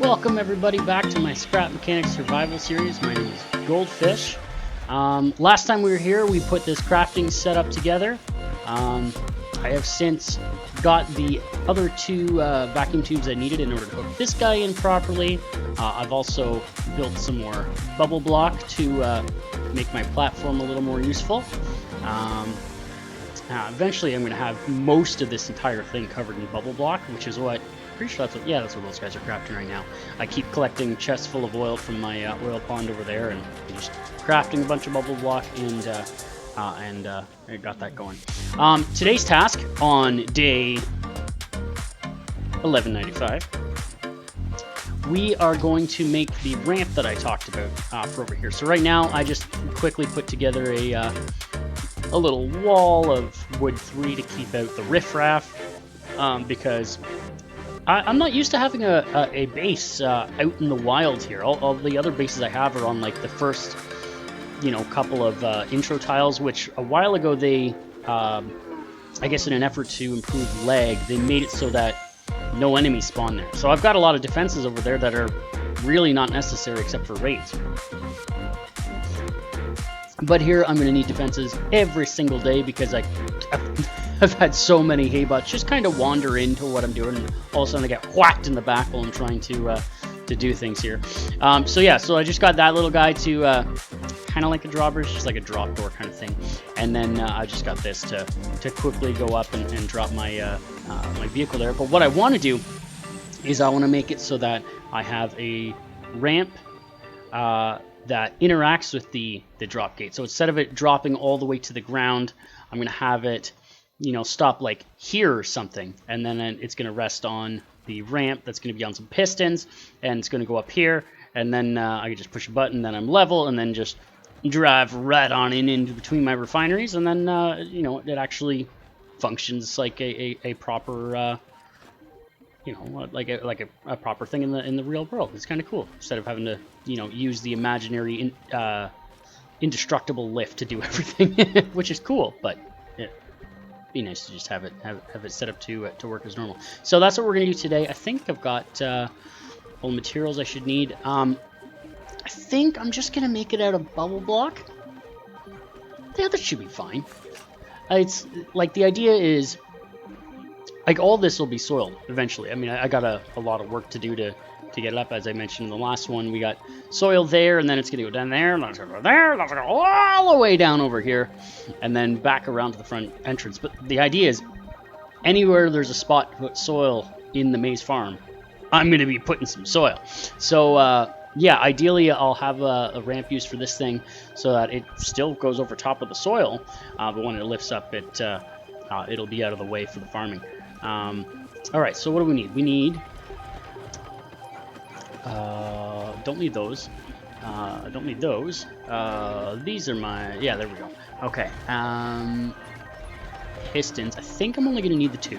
Welcome everybody back to my Scrap Mechanics Survival Series. My name is Goldfish. Last time we were here, we put this crafting setup together. I have since got the other two vacuum tubes I needed in order to hook this guy in properly. I've also built some more bubble block to make my platform a little more useful. Eventually I'm going to have most of this entire thing covered in bubble block, which is what, pretty sure that's what, yeah, that's what those guys are crafting right now. I keep collecting chests full of oil from my oil pond over there and just crafting a bunch of bubble block and I got that going. Today's task on day 1195, we are going to make the ramp that I talked about for over here. So right now I just quickly put together a little wall of wood 3 to keep out the riffraff because I'm not used to having a base out in the wild here. All the other bases I have are on like the first, couple of intro tiles, which a while ago they, I guess in an effort to improve lag, they made it so that no enemies spawn there. So I've got a lot of defenses over there that are really not necessary except for raids. But here I'm going to need defenses every single day because I've had so many hay butts just kind of wander into what I'm doing, and all of a sudden I get whacked in the back while I'm trying to do things here. So I just got that little guy to kind of like a drawbridge, just like a drop door kind of thing, and then I just got this to quickly go up and drop my my vehicle there. But what I want to do is I want to make it so that I have a ramp that interacts with the drop gate. So instead of it dropping all the way to the ground, I'm going to have it stop like here or something, and then it's going to rest on the ramp that's going to be on some pistons, and it's going to go up here, and then I can just push a button, then I'm level, and then just drive right on into between my refineries, and then it actually functions like a proper like a proper thing in the real world. It's kind of cool instead of having to use the imaginary indestructible lift to do everything, which is cool, but be nice to just have it set up to work as normal. So that's what we're gonna do today. I think I've got all the materials I should need. I think I'm just gonna make it out of bubble block. Yeah, that should be fine. It's like the idea is like all this will be soiled eventually. I mean, I got a lot of work to do to get it up. As I mentioned in the last one, we got soil there, and then it's going to go down there, and then it's going to go there, and then it's going to go all the way down over here, and then back around to the front entrance. But the idea is, anywhere there's a spot to put soil in the maze farm, I'm going to be putting some soil. So, yeah, ideally I'll have a ramp used for this thing so that it still goes over top of the soil, but when it lifts up, it'll be out of the way for the farming. Alright, so what do we need? We need... don't need those. Don't need those. These are my... Yeah, there we go. Okay. Pistons. I think I'm only going to need the 2.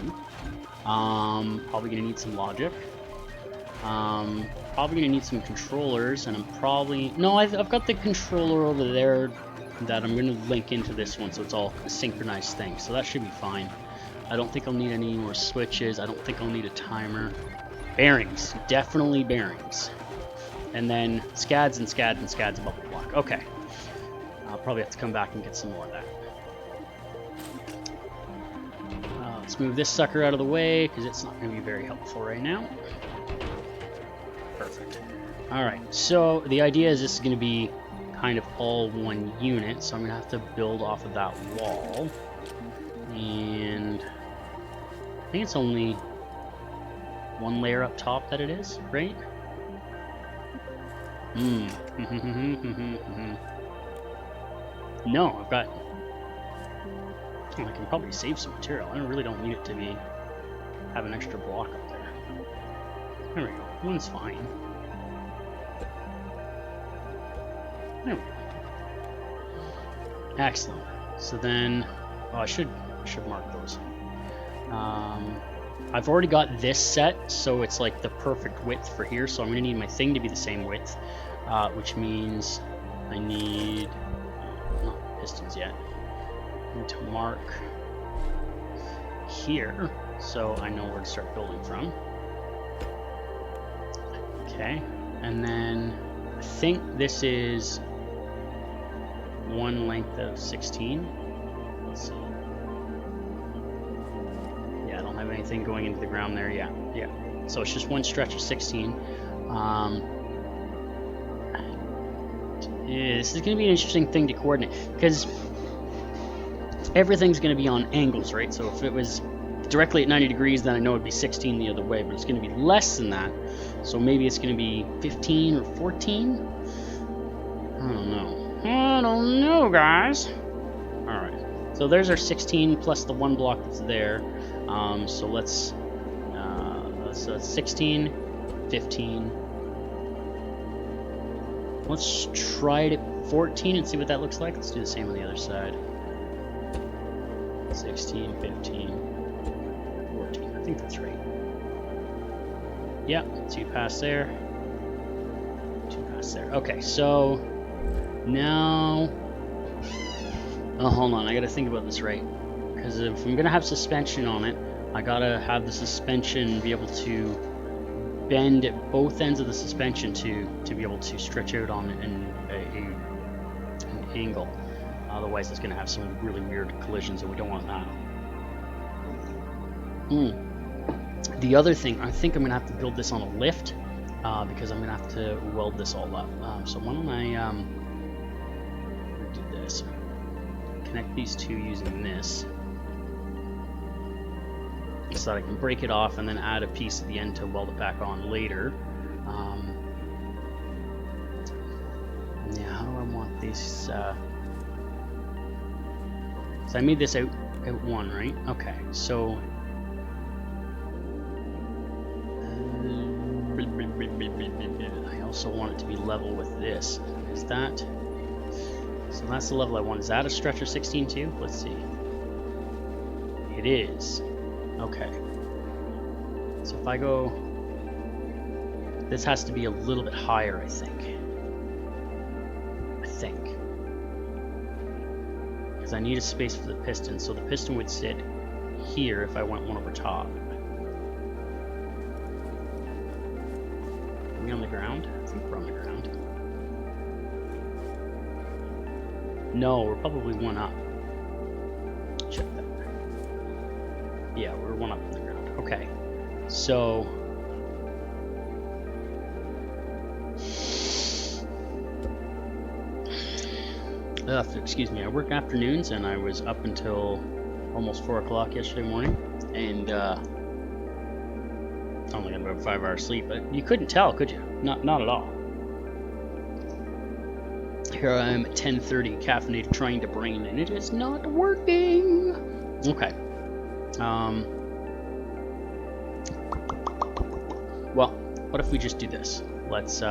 Probably going to need some logic. Probably going to need some controllers, and I'm probably... No, I've got the controller over there that I'm going to link into this one, so it's all a synchronized thing. So that should be fine. I don't think I'll need any more switches. I don't think I'll need a timer. Bearings. Definitely bearings. And then scads and scads and scads of bubble block. Okay. I'll probably have to come back and get some more of that. Let's move this sucker out of the way, because it's not going to be very helpful right now. Perfect. Alright, so the idea is this is going to be kind of all one unit, so I'm going to have to build off of that wall. And I think it's only one layer up top that it is, right? No, I've got... I can probably save some material. I really don't need it to have an extra block up there. There we go. One's fine. There we go. Excellent. So then... Oh, I should mark those. I've already got this set, so it's like the perfect width for here, so I'm going to need my thing to be the same width, which means I need, not pistons yet, I need to mark here, so I know where to start building from. Okay, and then I think this is one length of 16. Let's see. Yeah, I don't have anything going into the ground there. Yeah. So it's just one stretch of 16. Yeah, this is going to be an interesting thing to coordinate because everything's going to be on angles, right? So if it was directly at 90 degrees, then I know it'd be 16 the other way, but it's going to be less than that. So maybe it's going to be 15 or 14. I don't know, guys. All right. So there's our 16 plus the one block that's there. So let's 16, 15. Let's try it at 14 and see what that looks like. Let's do the same on the other side. 16, 15, 14. I think that's right. Yeah, 2 past there. 2 past there. Okay, so now... Oh, hold on. I gotta think about this right. Because if I'm gonna have suspension on it, I gotta have the suspension be able to bend at both ends of the suspension to be able to stretch out on an angle. Otherwise, it's going to have some really weird collisions, and we don't want that. The other thing, I think I'm going to have to build this on a lift because I'm going to have to weld this all up. So why don't I do this? Connect these two using this, so that I can break it off and then add a piece at the end to weld it back on later. Yeah, how do I want these? So I made this out 1, right? Okay, so I also want it to be level with this. Is that? So that's the level I want. Is that a stretcher 16 too? Let's see. It is. Okay. So if I go, this has to be a little bit higher, I think. Because I need a space for the piston, so the piston would sit here if I went one over top. Are we on the ground? I think we're on the ground. No, we're probably one up. Check that. Yeah, we're one up on the ground. Okay, so excuse me, I work afternoons and I was up until almost 4 o'clock yesterday morning, and only got about 5 hours sleep, but you couldn't tell, could you? Not at all. Here I am at 10:30, caffeinated, trying to brain, and it is not working. Okay. Well, what if we just do this? Let's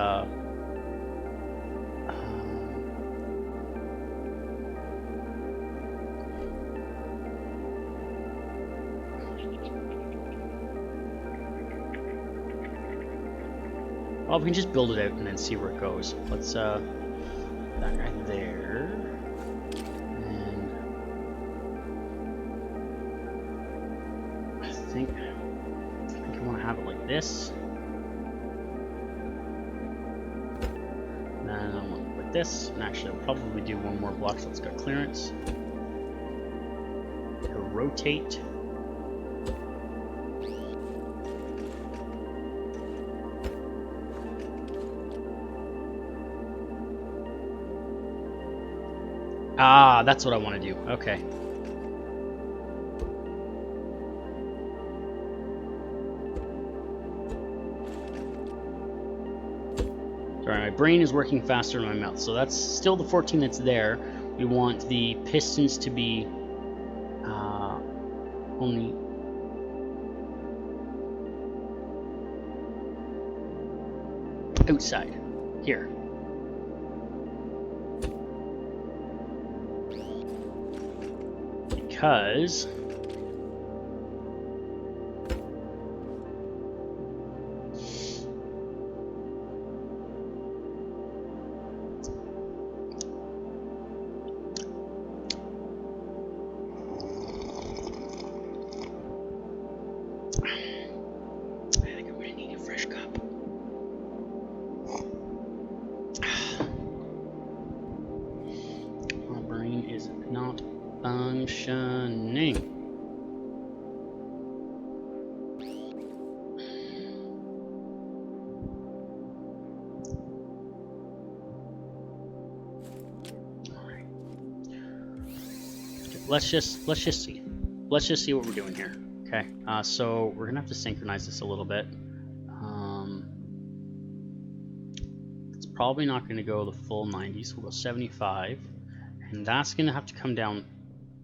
well, we can just build it out and then see where it goes. Let's that right there. And I think I want to have it like this. And then I want it like this. And actually, I'll probably do one more block so it's got clearance. To rotate. Ah, that's what I want to do. Okay. Sorry, my brain is working faster than my mouth. So that's still the 14 that's there. We want the pistons to be only outside here. Because I think I'm gonna need a fresh cup. Ofshane. Let's just see. Let's just see what we're doing here. Okay, so we're gonna have to synchronize this a little bit. It's probably not gonna go the full 90, so we'll go 75, and that's gonna have to come down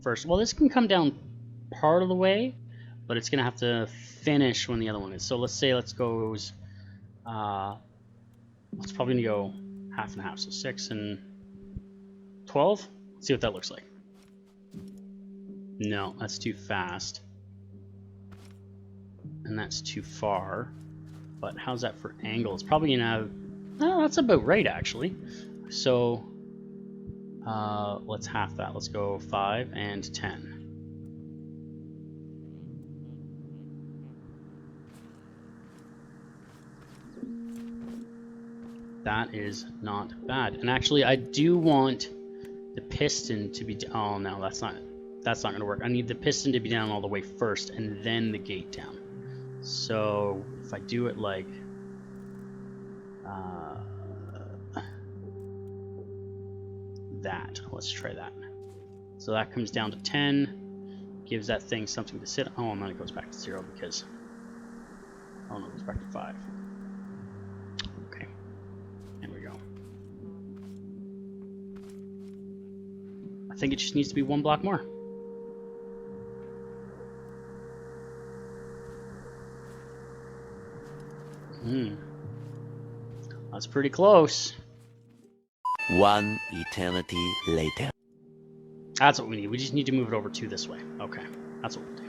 first. Well, this can come down part of the way, but it's gonna have to finish when the other one is. So let's say let's probably gonna go half and half, so 6 and 12. Let's see what that looks like. No, that's too fast. And that's too far. But how's that for angle? It's probably gonna have... Oh, that's about right, actually. So, let's half that. Let's go 5 and 10. That is not bad. And actually, I do want the piston to be... Oh, no, that's not going to work. I need the piston to be down all the way first and then the gate down. So if I do it like that, let's try that. So that comes down to 10, gives that thing something to sit on. Oh, and then it goes back to 0 because, oh no, it goes back to 5. Okay, there we go. I think it just needs to be 1 block more. That's pretty close. 1 eternity later. That's what we need. We just need to move it over 2 this way. Okay, that's what we'll do.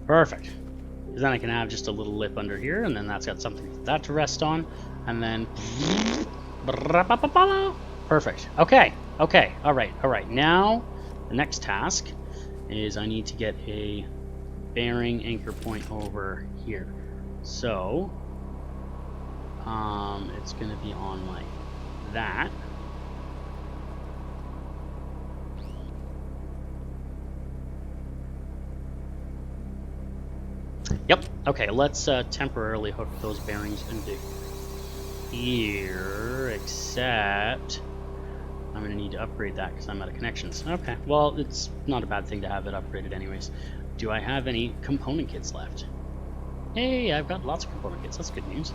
Perfect. Because then I can have just a little lip under here, and then that's got something for that to rest on, and then... Perfect. Okay. Okay. All right. Now, the next task is I need to get a bearing anchor point over here. So, it's going to be on like that. Yep. Okay, let's temporarily hook those bearings into here, except I'm going to need to upgrade that because I'm out of connections. Okay, well, it's not a bad thing to have it upgraded anyways. Do I have any component kits left? Hey, I've got lots of component kits. That's good news.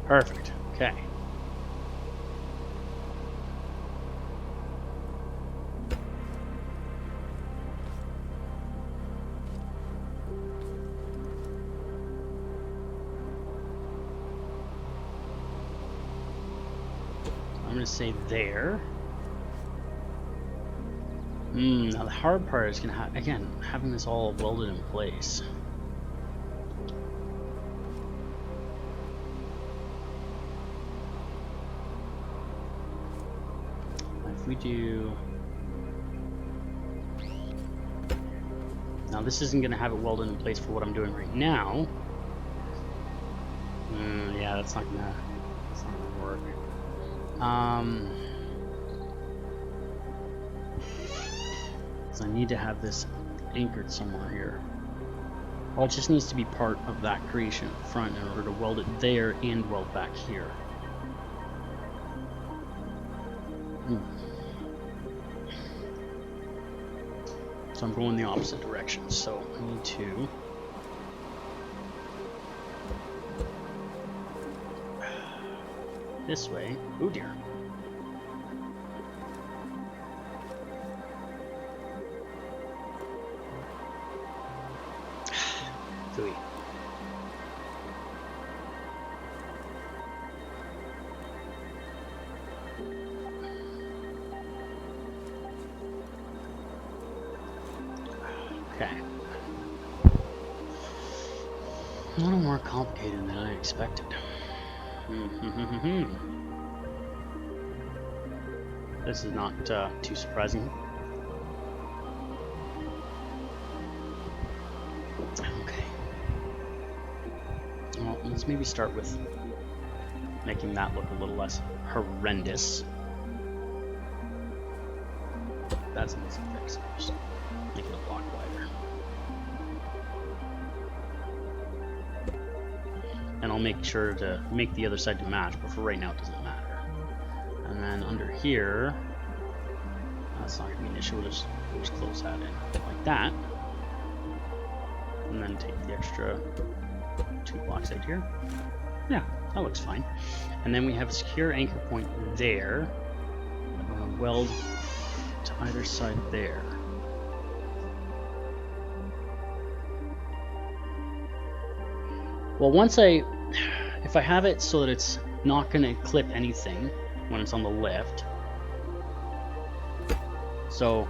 Perfect. Okay. I'm going to say there. Now the hard part is going to have, again, having this all welded in place. We do. Now this isn't going to have it welded in place for what I'm doing right now. Yeah, that's not gonna work. So I need to have this anchored somewhere here. Well, it just needs to be part of that creation up front in order to weld it there and weld back here. So I'm going the opposite direction. So I need to... this way. Oh dear. Phooey. Okay. A little more complicated than I expected. This is not too surprising. Okay. Well, let's maybe start with making that look a little less horrendous. That's an easy fix. Just make it a block wider. And I'll make sure to make the other side to match, but for right now it doesn't matter. And then under here, that's not going to be an issue, we'll just close that in like that. And then take the extra 2 blocks out here. Yeah, that looks fine. And then we have a secure anchor point there. Weld to either side there. Well, if I have it so that it's not going to clip anything when it's on the lift, so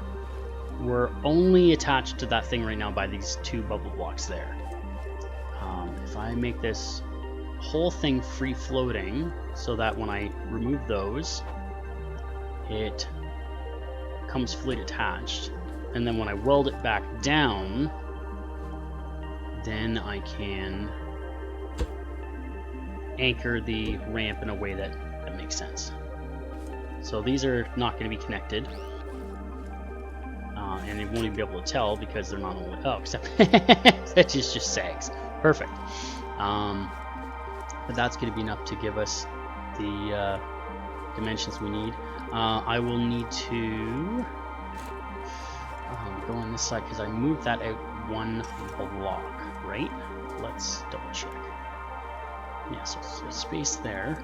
we're only attached to that thing right now by these 2 bubble blocks there. If I make this whole thing free floating so that when I remove those, it comes fully detached, and then when I weld it back down, then I can anchor the ramp in a way that makes sense. So these are not going to be connected, and you won't even be able to tell because they're not only except that just sags. Perfect. But that's going to be enough to give us the dimensions we need. I will need to go on this side because I moved that out 1 block, right? Let's double check. Yeah, so there's space there.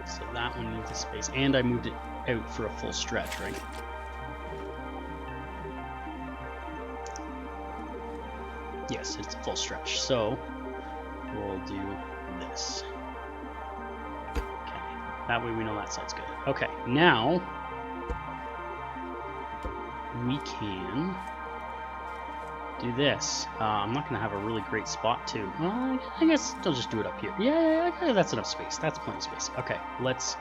So that one needs a space, and I moved it out for a full stretch, right? Yes, it's a full stretch. So we'll do this. Okay, that way we know that side's good. Okay, now we can do this. I'm not going to have a really great spot to... Well, I guess I'll just do it up here. Yeah, that's enough space. That's plenty of space. Okay, let's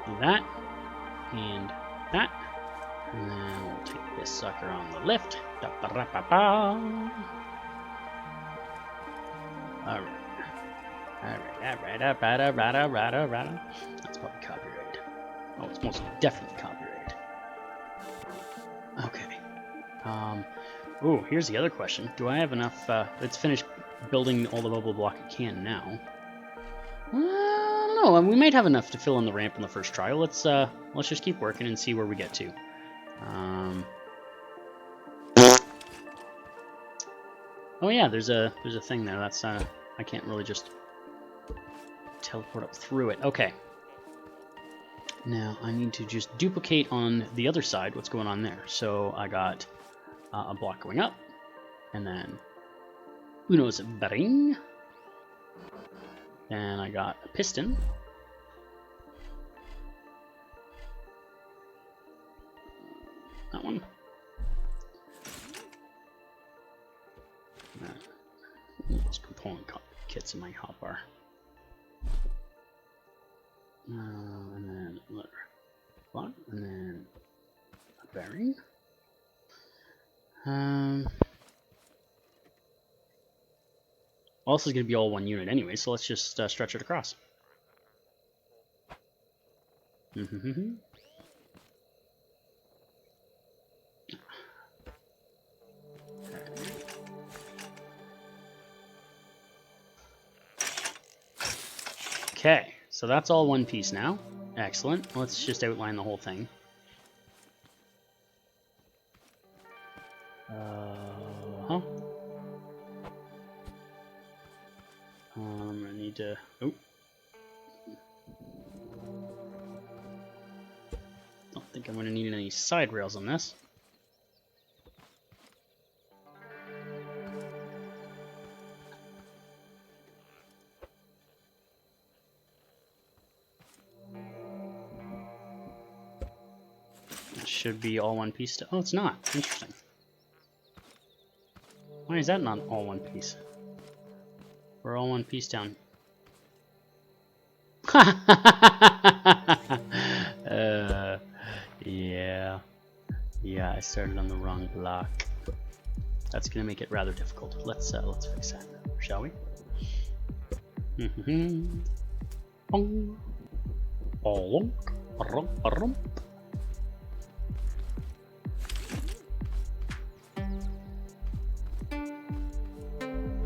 do that and that. And then we'll take this sucker on the lift. Alright. That's probably copyrighted. Oh, it's most definitely copyrighted. Okay. Oh, here's the other question. Do I have enough? Let's finish building all the bubble block I can now. I don't know. We might have enough to fill in the ramp in the first try. Let's just keep working and see where we get to. Oh yeah, there's a thing there. That's I can't really just teleport up through it. Okay. Now I need to just duplicate on the other side what's going on there. So I got a block going up, and then uno's bearing. And I got a piston. That one. Those component kits in my hotbar. And then another block, and then a bearing. Well, this is going to be all one unit anyway, so let's just stretch it across. Okay, so that's all one piece now. Excellent. Let's just outline the whole thing. I need to... Oh. Don't think I'm going to need any side rails on this. It should be all one piece. Oh, it's not. Interesting. Why is that not all one piece? We're all one piece down. Yeah, I started on the wrong block. That's gonna make it rather difficult. Let's fix that, shall we?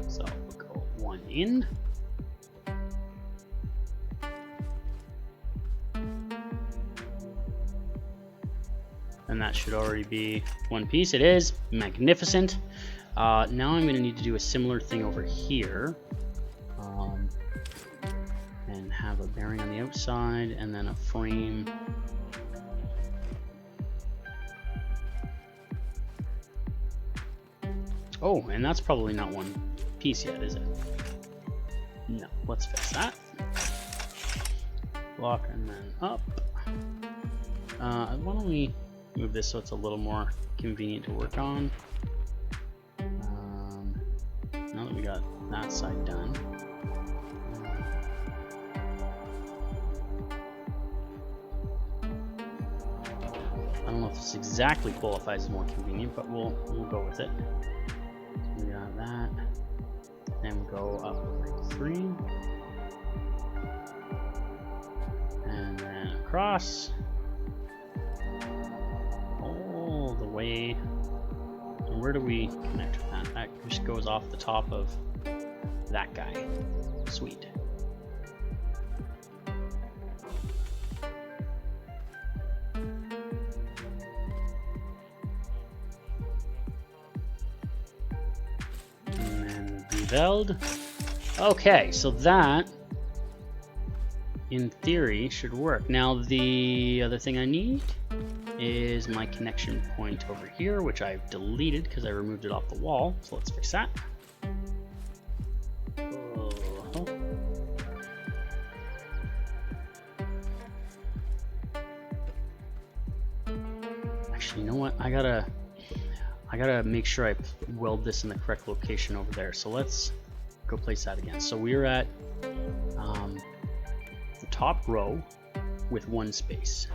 So we'll go one in. And that should already be one piece. It is. Magnificent. Now I'm going to need to do a similar thing over here. And have a bearing on the outside and then a frame. Oh, and that's probably not one piece yet, is it? No. Let's fix that. Block and then up. Why don't we move this so it's a little more convenient to work on. Now that we got that side done. I don't know if this exactly qualifies as more convenient, but we'll go with it. So we got that. Then we go up like 3. And then across. Way. And where do we connect with that? That just goes off the top of that guy. Sweet. And then reveld. Okay, so that in theory should work. Now the other thing I need is my connection point over here, which I've deleted because I removed it off the wall. So let's fix that. Actually, you know what? I gotta make sure I weld this in the correct location over there. So let's go place that again. So we're at the top row with one space.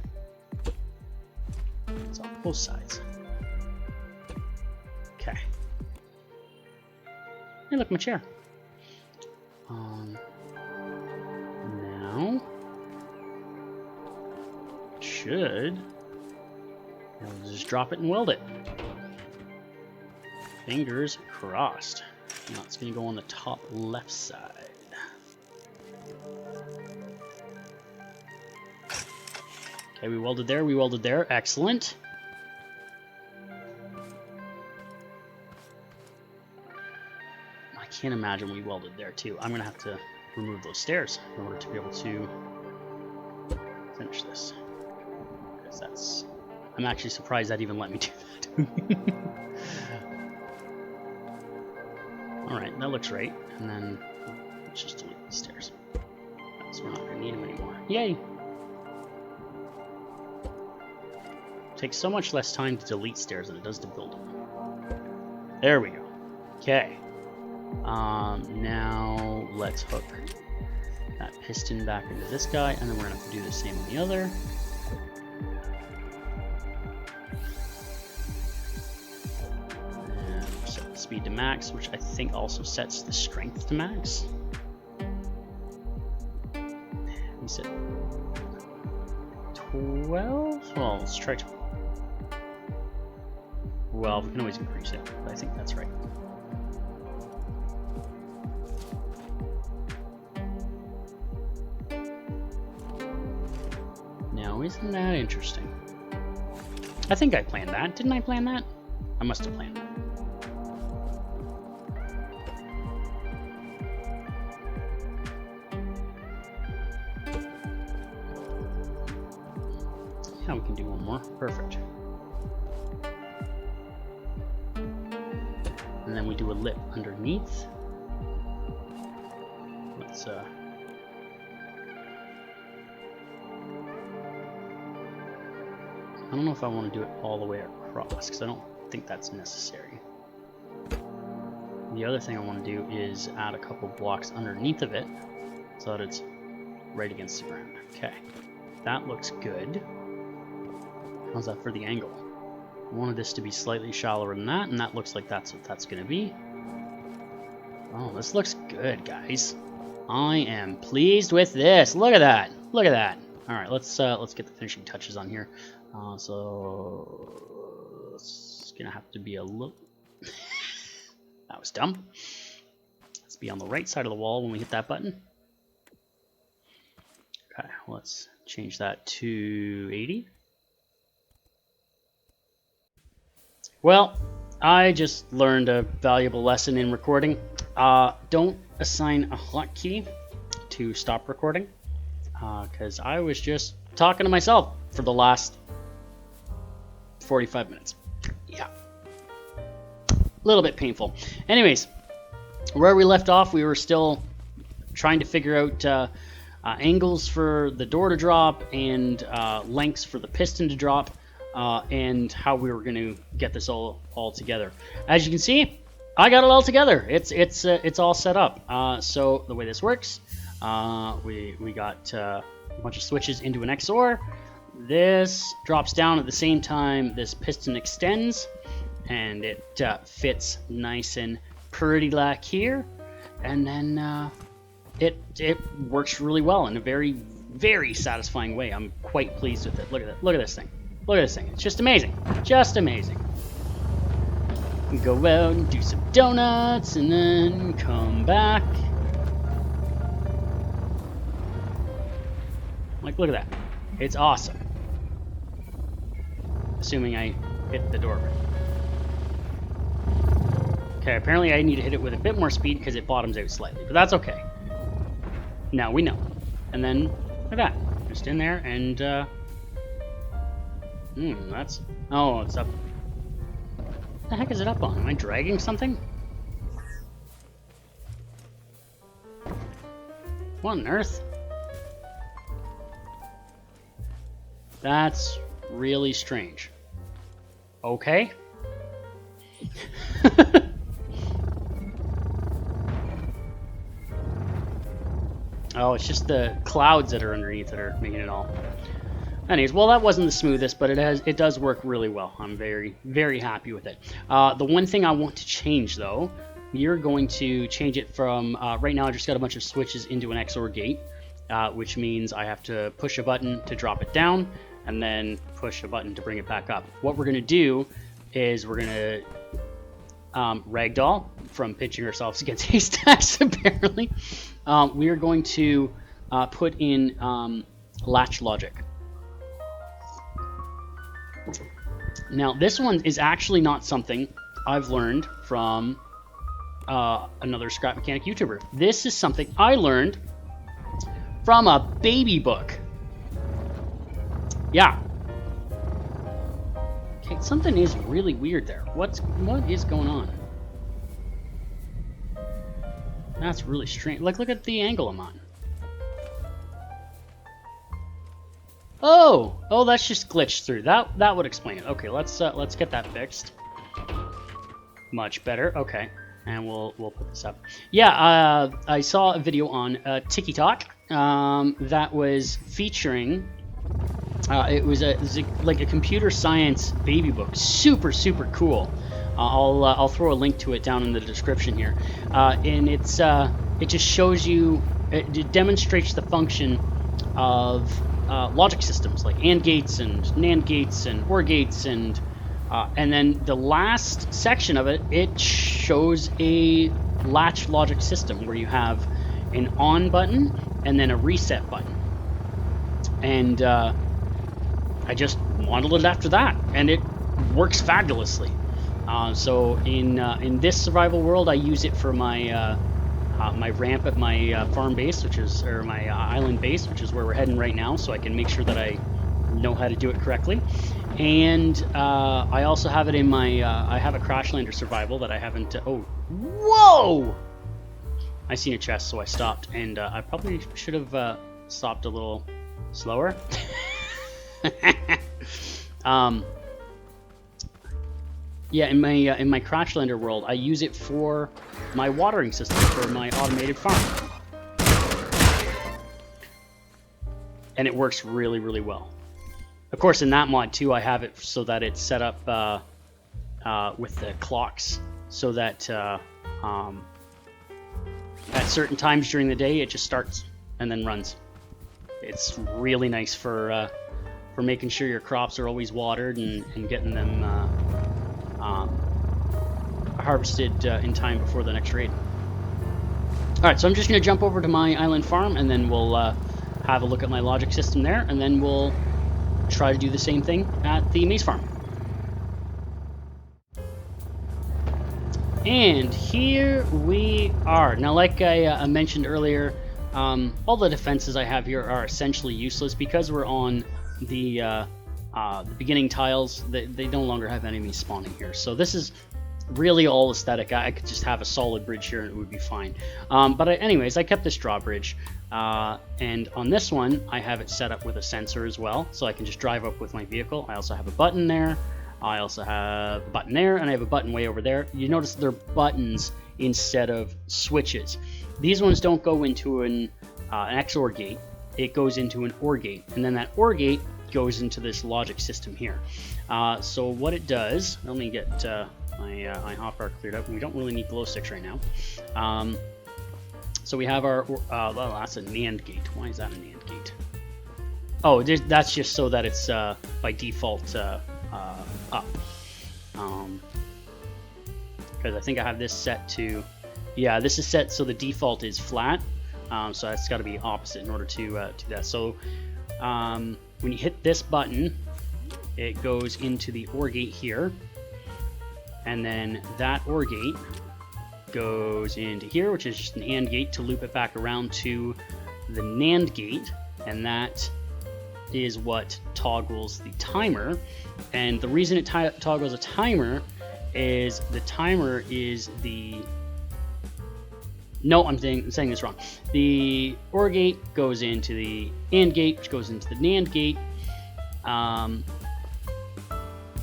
It's on both sides. Okay. Hey, look, my chair. Now should I'll just drop it and weld it. Fingers crossed. Now it's going to go on the top left side. Okay, we welded there, excellent. I can't imagine we welded there too. I'm gonna have to remove those stairs in order to be able to finish this. Because that's... I'm actually surprised that even let me do that. Alright, that looks right. And then let's just delete these stairs. So we're not gonna need them anymore. Yay! Takes so much less time to delete stairs than it does to build them. There we go. Okay. Now let's hook that piston back into this guy, and then we're gonna have to do the same on the other. And set the speed to max, which I think also sets the strength to max. We said 12? Well, let's try 12. Well, we can always increase it, but I think that's right. Now, isn't that interesting? I think I planned that. Didn't I plan that? I must have planned that. Now we can do one more. Perfect. And then we do a lip underneath. Let's I don't know if I want to do it all the way across, because I don't think that's necessary. The other thing I want to do is add a couple blocks underneath of it so that it's right against the ground. Okay, that looks good. How's that for the angle? I wanted this to be slightly shallower than that, and that looks like that's what that's going to be. Oh, this looks good, guys. I am pleased with this. Look at that. Look at that. All right, let's get the finishing touches on here. So it's gonna have to be a little. That was dumb. Let's be on the right side of the wall when we hit that button. Okay, let's change that to 80. Well, I just learned a valuable lesson in recording. Don't assign a hotkey to stop recording, because I was just talking to myself for the last 45 minutes. Yeah. A little bit painful. Anyways, where we left off, we were still trying to figure out angles for the door to drop and lengths for the piston to drop, and how we were going to get this all together. As you can see, I got it all together. It's all set up. So the way this works, we got a bunch of switches into an XOR. This drops down at the same time this piston extends, and it fits nice and pretty like here, and then it works really well in a very, very satisfying way. I'm quite pleased with it. Look at that. Look at this thing. Look at this thing. It's just amazing. Just amazing. We go out and do some donuts and then come back. Like, look at that. It's awesome. Assuming I hit the door. Okay, apparently I need to hit it with a bit more speed because it bottoms out slightly, but that's okay. Now we know. And then, look at that. Just in there, and, that's... Oh, it's up. What the heck is it up on? Am I dragging something? What on earth? That's really strange. Okay. Oh, it's just the clouds that are underneath that are making it all. Anyways, well, that wasn't the smoothest, but it does work really well. I'm very, very happy with it. The one thing I want to change, though, you're going to change it from, right now I just got a bunch of switches into an XOR gate, which means I have to push a button to drop it down, and then push a button to bring it back up. What we're going to do is we're going to ragdoll from pitching ourselves against haystacks, apparently. We are going to put in latch logic. Now, this one is actually not something I've learned from another scrap mechanic YouTuber. This is something I learned from a baby book. Yeah. Okay, something is really weird there. What is going on? That's really strange. Like, look at the angle I'm on. Oh, that's just glitched through. That would explain it. Okay, let's get that fixed. Much better. Okay, and we'll put this up. Yeah, I saw a video on TikTok that was featuring. It was like a computer science baby book. Super cool. I'll throw a link to it down in the description here, and it just shows you, it demonstrates the function of logic systems like AND gates and NAND gates and OR gates, and then the last section of it shows a latch logic system where you have an on button and then a reset button, and I just modeled it after that, and it works fabulously. So in this survival world, I use it for my my ramp at my farm base, which is, or my island base, which is where we're heading right now. So I can make sure that I know how to do it correctly. And I also have it in my, I have a Crashlander survival that I haven't, oh, whoa! I seen a chest, so I stopped, and I probably should have stopped a little slower. Yeah, in my Crashlander world, I use it for my watering system, for my automated farm. And it works really, really well. Of course, in that mod too, I have it so that it's set up with the clocks, so that at certain times during the day, it just starts and then runs. It's really nice for making sure your crops are always watered and getting them harvested in time before the next raid. Alright, so I'm just going to jump over to my island farm, and then we'll have a look at my logic system there, and then we'll try to do the same thing at the maize farm. And here we are. Now, like I mentioned earlier, all the defenses I have here are essentially useless because we're on the beginning tiles. They no longer have enemies spawning here. So this is really all aesthetic. I could just have a solid bridge here and it would be fine. Anyways, I kept this drawbridge. And on this one, I have it set up with a sensor as well, so I can just drive up with my vehicle. I also have a button there. I also have a button there, and I have a button way over there. You notice they're buttons instead of switches. These ones don't go into an XOR gate. It goes into an OR gate, and then that OR gate goes into this logic system here. So what it does, let me get my hotbar cleared up. We don't really need glow sticks right now. So we have our, well, that's a NAND gate. Why is that a NAND gate? Oh, that's just so that it's by default up. Because I think I have this set to, yeah, this is set so the default is flat. So that's got to be opposite in order to do that. So when you hit this button, it goes into the OR gate here. And then that OR gate goes into here, which is just an AND gate to loop it back around to the NAND gate, and that is what toggles the timer. And the reason it toggles a timer is the timer is the... No, I'm saying this wrong. The OR gate goes into the AND gate, which goes into the NAND gate.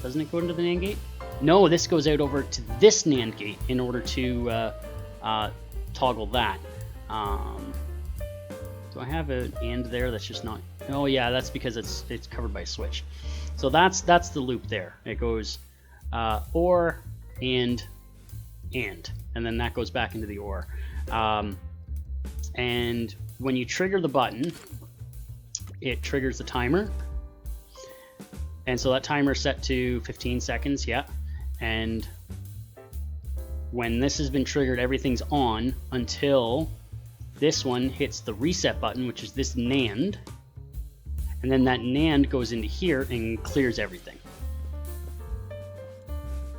Doesn't it go into the NAND gate? No, this goes out over to this NAND gate in order to toggle that. Do I have an AND there that's just not... Oh yeah, that's because it's covered by a switch. So that's the loop there. It goes OR and then that goes back into the OR. And when you trigger the button, it triggers the timer. And so that timer is set to 15 seconds, yeah. And when this has been triggered, everything's on until this one hits the reset button, which is this NAND. And then that NAND goes into here and clears everything.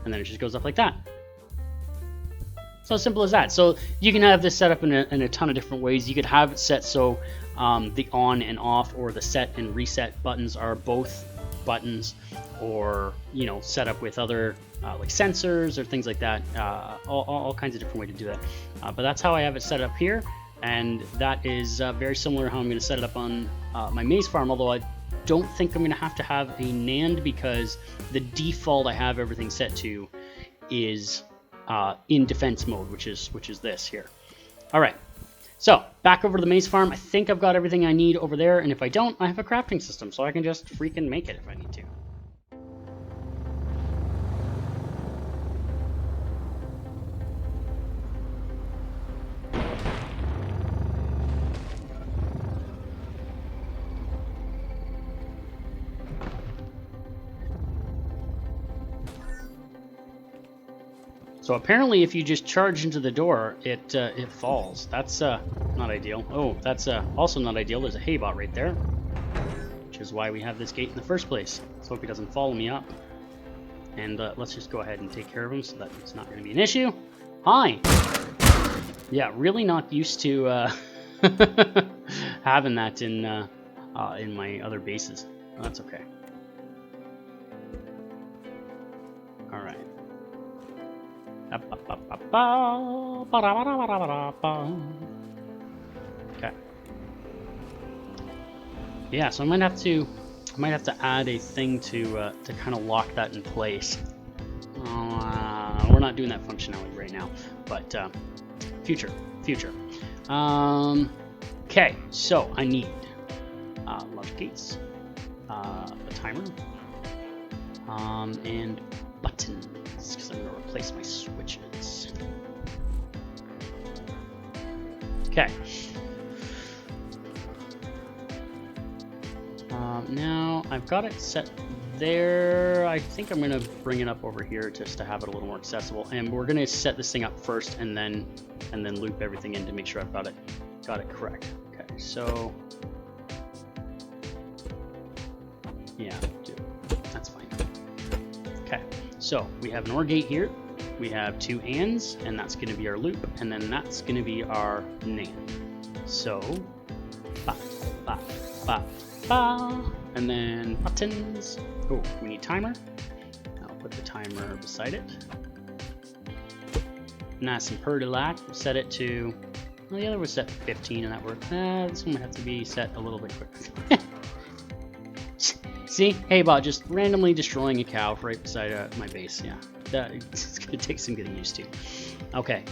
And then it just goes up like that. So simple as that. So you can have this set up in a ton of different ways. You could have it set so the on and off or the set and reset buttons are both buttons, or set up with other like sensors or things like that. All kinds of different ways to do that. But that's how I have it set up here, and that is very similar to how I'm going to set it up on my maize farm, although I don't think I'm going to have a NAND because the default I have everything set to is in defense mode, which is this here. All right, so back over to the maize farm. I think I've got everything I need over there, and if I don't, I have a crafting system, so I can just freaking make it if I need to. So apparently if you just charge into the door, it falls. That's not ideal. Oh, that's also not ideal. There's a hay bot right there, which is why we have this gate in the first place. Let's hope he doesn't follow me up. And let's just go ahead and take care of him so that it's not going to be an issue. Hi! Yeah, really not used to having that in my other bases. Oh, that's okay. All right. Okay. Yeah, so I might have to add a thing to kind of lock that in place. We're not doing that functionality right now, but future. Okay, so I need logic gates, a timer, and buttons, because I'm going to replace my switches. Okay. Now I've got it set there. I think I'm going to bring it up over here just to have it a little more accessible. And we're going to set this thing up first, and then loop everything in to make sure I've got it correct. Okay, so yeah, that's fine. Okay, so we have an OR gate here. We have two ANDs, and that's going to be our loop, and then that's going to be our NAND. So, ba, ba, ba, ba, and then buttons. Oh, we need timer. I'll put the timer beside it. Nice and pretty like. We'll set it to, well, the other was set to 15 and that worked. This one might have to be set a little bit quicker. See? Hey, Bot, just randomly destroying a cow right beside my base. Yeah, it's going to take some getting used to. Okay,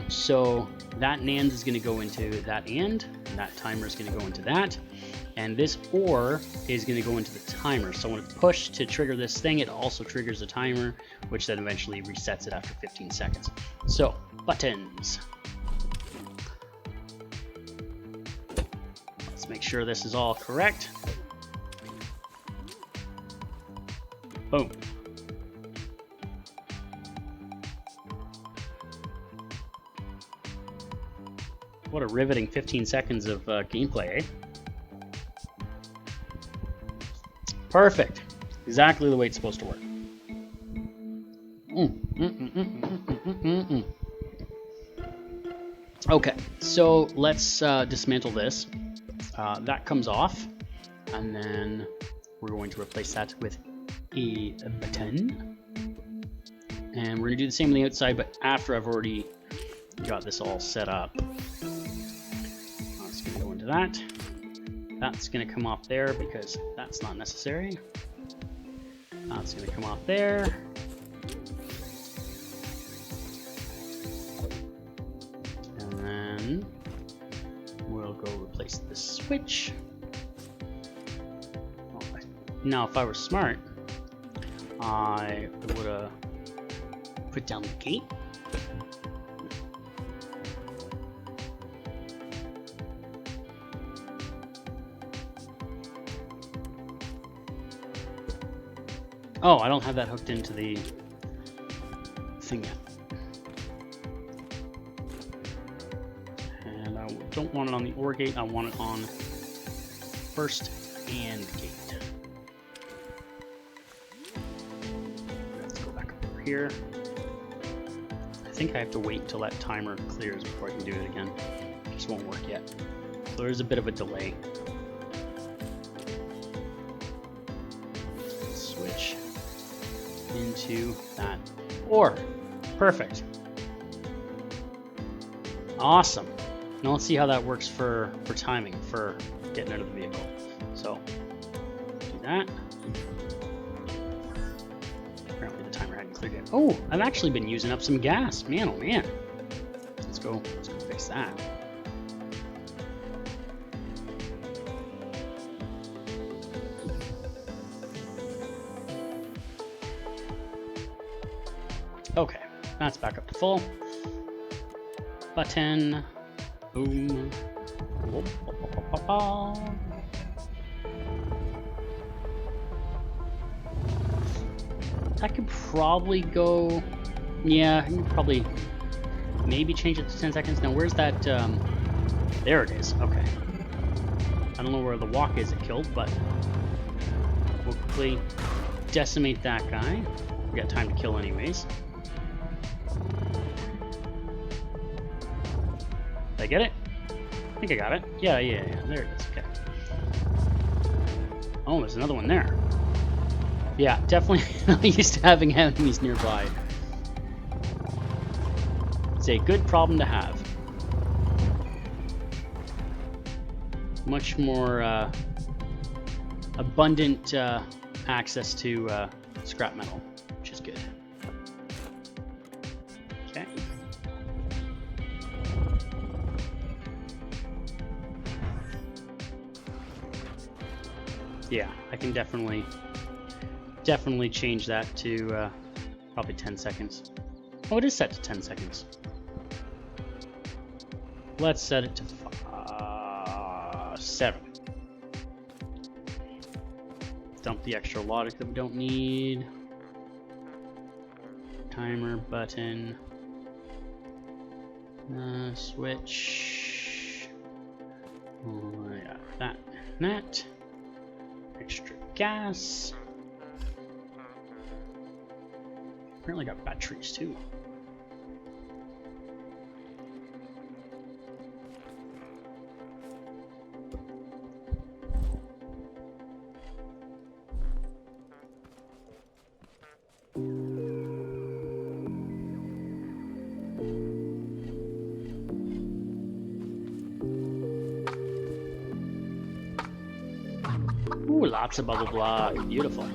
so that NAND is going to go into that AND, and that timer is going to go into that, and this OR is going to go into the timer. So when it's pushed to trigger this thing, it also triggers the timer, which then eventually resets it after 15 seconds. So, buttons. Let's make sure this is all correct. Boom. What a riveting 15 seconds of gameplay, eh? Perfect. Exactly the way it's supposed to work. Okay, so let's dismantle this. That comes off, and then we're going to replace that with a button. And we're going to do the same on the outside, but after I've already got this all set up. That's going to go into that. That's going to come off there because that's not necessary. That's going to come off there. And then we'll go replace the switch. Now, if I were smart, I would have put down the gate. Oh, I don't have that hooked into the thing yet. And I don't want it on the OR gate, I want it on first AND gate. Let's go back over here. I think I have to wait until that timer clears before I can do it again. It just won't work yet. So there's a bit of a delay. Switch into that OR. Perfect. Awesome. Now let's see how that works for timing, for getting out of the vehicle. So do that. Apparently the timer hadn't cleared yet. Oh, I've actually been using up some gas. Man, oh man. Let's go fix that. Okay, that's back up to full. Button. Boom. That could probably go. Yeah, I can probably maybe change it to 10 seconds. Now, where's that? There it is. Okay. I don't know where the walk is it killed, but we'll quickly decimate that guy. We got time to kill anyways. Did I get it? I think I got it. Yeah, there it is. Okay. Oh, there's another one there. Yeah, definitely not used to having enemies nearby. It's a good problem to have. Much more abundant access to scrap metal, which is good. Okay. Yeah, I can definitely change that to probably 10 seconds. Oh, it is set to 10 seconds. Let's set it to 7. Dump the extra logic that we don't need. Timer button. Switch. Oh, yeah, that and that. Extra gas. Apparently got batteries too. Ooh, lots of bubble block. Beautiful.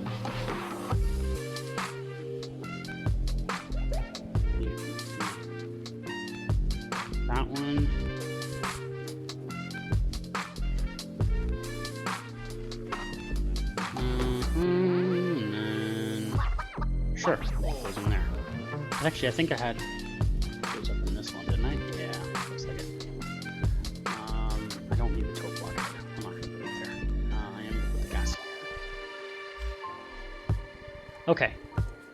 That one. And then... Sure, goes in there. Actually, I think I had... goes up in this one, didn't I? Yeah, looks like it. I don't need the tote block. I'm not going to put it there. I am going to put the gas in there. Okay.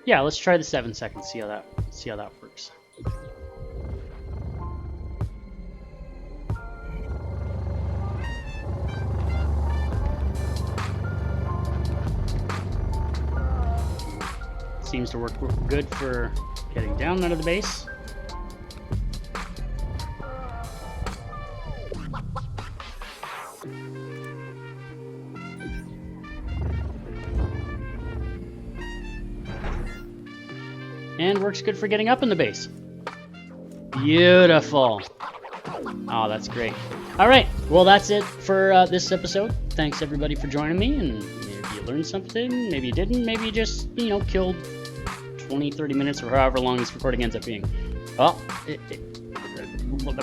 Yeah, let's try the 7 seconds, see how that works. Seems to work good for getting down out of the base. And works good for getting up in the base. Beautiful. Oh, that's great. All right, well, that's it for this episode. Thanks everybody for joining me, and maybe you learned something, maybe you didn't, maybe you just, you know, killed 20-30 minutes or however long this recording ends up being. Well,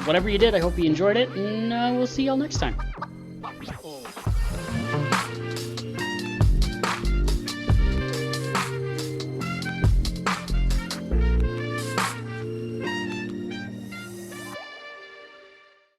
whatever you did, I hope you enjoyed it, and we'll see y'all next time.